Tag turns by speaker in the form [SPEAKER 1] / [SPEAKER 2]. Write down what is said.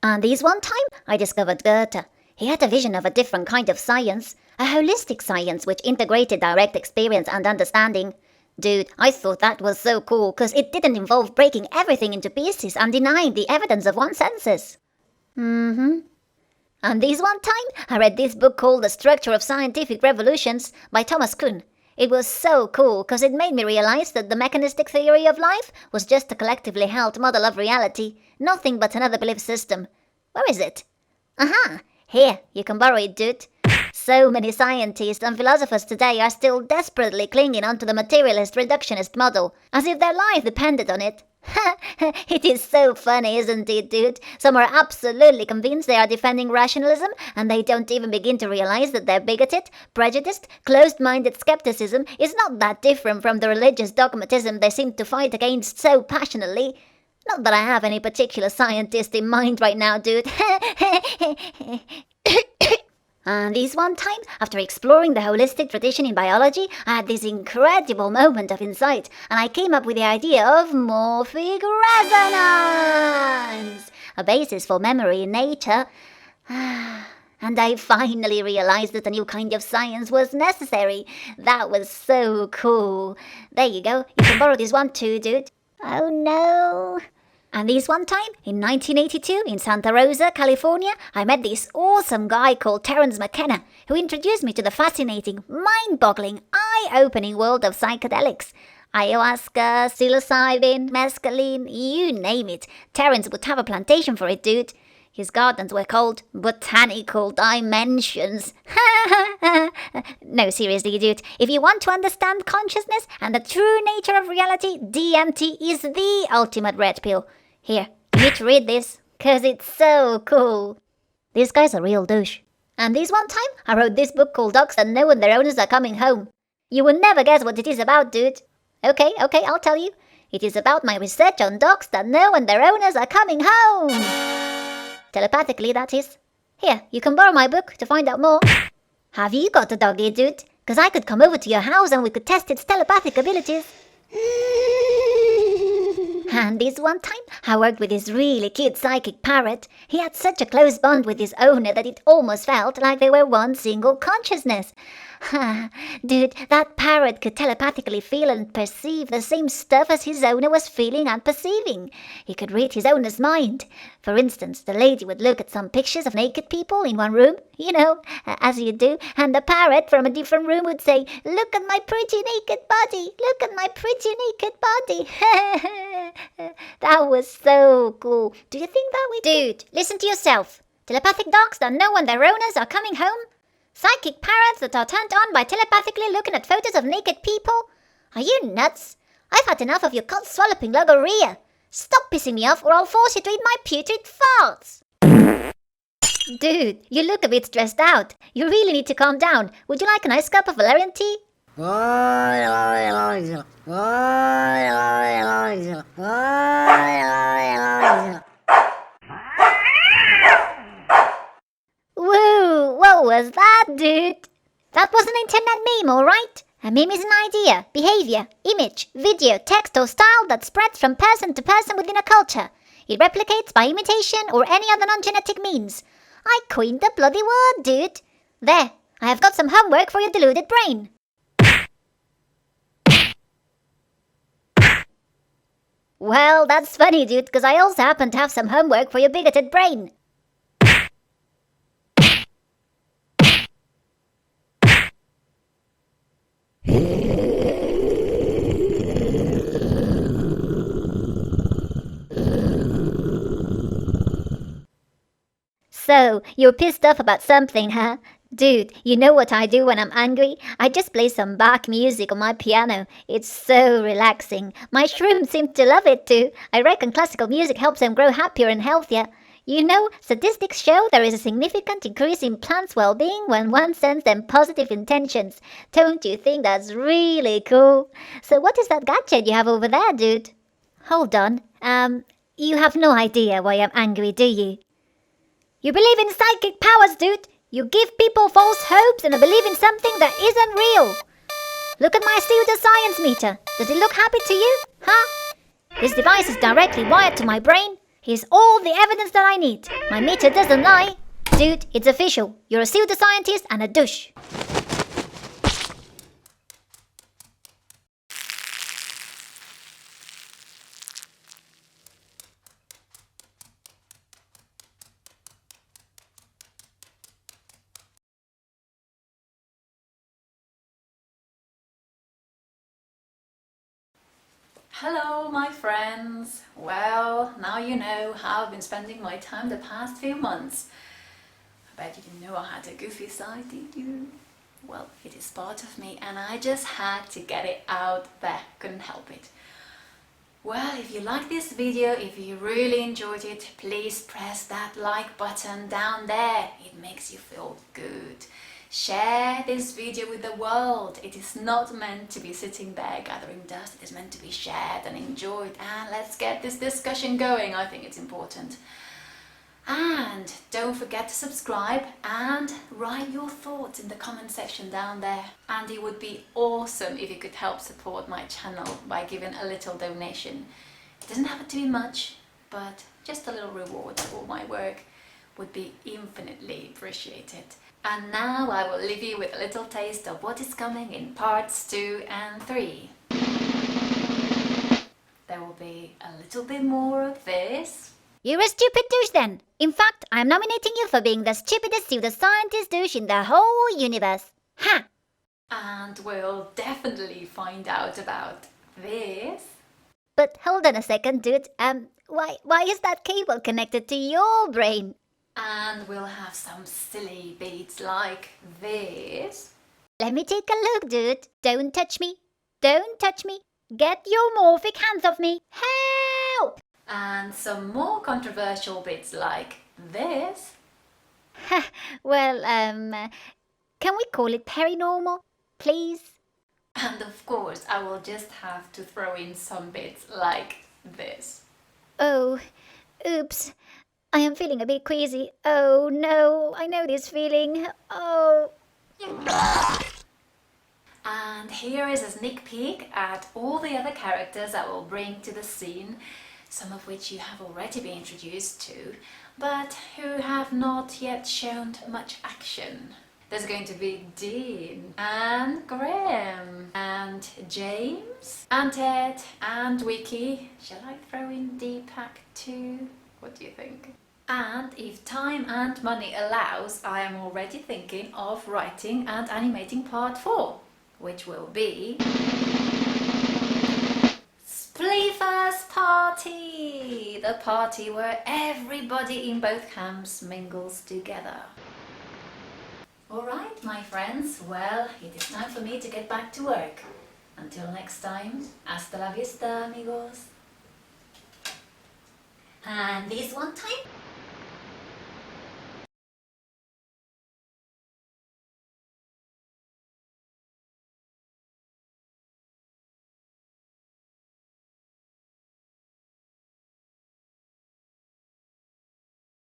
[SPEAKER 1] And this one time, I discovered Goethe. He had a vision of a different kind of science, a holistic science which integrated direct experience and understanding. Dude, I thought that was so cool because it didn't involve breaking everything into pieces and denying the evidence of one's senses. And this one time, I read this book called The Structure of Scientific Revolutions by Thomas Kuhn. It was so cool because it made me realize that the mechanistic theory of life was just a collectively held model of reality, nothing but another belief system. Where is it? Aha! Here, you can borrow it, dude. So many scientists and philosophers today are still desperately clinging onto the materialist reductionist model, as if their life depended on it. It is so funny, isn't it, dude? Some are absolutely convinced they are defending rationalism, and they don't even begin to realize that their bigoted, prejudiced, closed-minded skepticism is not that different from the religious dogmatism they seem to fight against so passionately. Not that I have any particular scientist in mind right now, dude. And this one time, after exploring the holistic tradition in biology, I had this incredible moment of insight, and I came up with the idea of morphic resonance, a basis for memory in nature. And I finally realized that a new kind of science was necessary. That was so cool. There you go. You can borrow this one too, dude. Oh no. And this one time, in 1982, in Santa Rosa, California, I met this awesome guy called Terence McKenna, who introduced me to the fascinating, mind-boggling, eye-opening world of psychedelics. Ayahuasca, psilocybin, mescaline, you name it. Terence would have a plantation for it, dude. His gardens were called Botanical Dimensions. No, seriously, dude. If you want to understand consciousness and the true nature of reality, DMT is the ultimate red pill. Here, you need to read this, cause it's so cool. This guy's a real douche. And this one time, I wrote this book called Dogs That Know When Their Owners Are Coming Home. You will never guess what it is about, dude. Okay, I'll tell you. It is about my research on dogs that know when their owners are coming home. Telepathically, that is. Here, you can borrow my book to find out more. Have you got a doggy, dude? Cause I could come over to your house and we could test its telepathic abilities. And this one time, I worked with this really cute psychic parrot. He had such a close bond with his owner that it almost felt like they were one single consciousness. Dude, that parrot could telepathically feel and perceive the same stuff as his owner was feeling and perceiving. He could read his owner's mind. For instance, the lady would look at some pictures of naked people in one room, you know, as you do, and the parrot from a different room would say, "Look at my pretty naked body! Look at my pretty naked body!" That was so cool. Do you think that we... Dude, listen to yourself. Telepathic dogs that know when their owners are coming home? Psychic parrots that are turned on by telepathically looking at photos of naked people? Are you nuts? I've had enough of your cold-swallowing logorrhea. Stop pissing me off or I'll force you to eat my putrid farts. Dude, you look a bit stressed out. You really need to calm down. Would you like a nice cup of valerian tea? Whoa, what was that, dude? That was an internet meme, alright? A meme is an idea, behavior, image, video, text or style that spreads from person to person within a culture. It replicates by imitation or any other non-genetic means. I coined the bloody word, dude. There, I have got some homework for your deluded brain. Well, that's funny, dude, because I also happen to have some homework for your bigoted brain. So, you're pissed off about something, huh? Dude, you know what I do when I'm angry? I just play some Bach music on my piano. It's so relaxing. My shrooms seem to love it too. I reckon classical music helps them grow happier and healthier. You know, statistics show there is a significant increase in plants' well-being when one sends them positive intentions. Don't you think that's really cool? So what is that gadget you have over there, dude? Hold on. You have no idea why I'm angry, do you? You believe in psychic powers, dude. You give people false hopes and believe in something that isn't real. Look at my pseudo-science meter. Does it look happy to you? Huh? This device is directly wired to my brain. Here's all the evidence that I need. My meter doesn't lie. Dude, it's official. You're a pseudo-scientist and a douche.
[SPEAKER 2] Hello my friends! Well, now you know how I've been spending my time the past few months. I bet you didn't know I had a goofy side, did you? Well, it is part of me and I just had to get it out there, couldn't help it. Well, if you like this video, if you really enjoyed it, please press that like button down there. It makes you feel good. Share this video with the world. It is not meant to be sitting there gathering dust. It is meant to be shared and enjoyed. And let's get this discussion going. I think it's important. And don't forget to subscribe and write your thoughts in the comment section down there. And it would be awesome if you could help support my channel by giving a little donation. It doesn't have to be much, but just a little reward for my work would be infinitely appreciated. And now I will leave you with a little taste of what is coming in parts 2 and 3. There will be a little bit more of this.
[SPEAKER 1] You're a stupid douche then. In fact, I'm nominating you for being the stupidest pseudo-scientist douche in the whole universe. Ha!
[SPEAKER 2] And we'll definitely find out about this.
[SPEAKER 1] But hold on a second, dude. Why is that cable connected to your brain?
[SPEAKER 2] And we'll have some silly beats like this.
[SPEAKER 1] Let me take a look, dude. Don't touch me. Don't touch me. Get your morphic hands off me. Help!
[SPEAKER 2] And some more controversial bits like this.
[SPEAKER 1] Well, can we call it paranormal, please?
[SPEAKER 2] And of course, I will just have to throw in some bits like this.
[SPEAKER 1] Oh, oops. I am feeling a bit queasy. Oh no, I know this feeling. Oh.
[SPEAKER 2] And here is a sneak peek at all the other characters I will bring to the scene, some of which you have already been introduced to, but who have not yet shown much action. There's going to be Dean, and Graham, and James, and Ted, and Vicky. Shall I throw in Deepak too? What do you think? And if time and money allows, I am already thinking of writing and animating part 4, which will be Spleefer's Party! The party where everybody in both camps mingles together. Alright, my friends, well, it is time for me to get back to work. Until next time, hasta la vista, amigos. And this one time,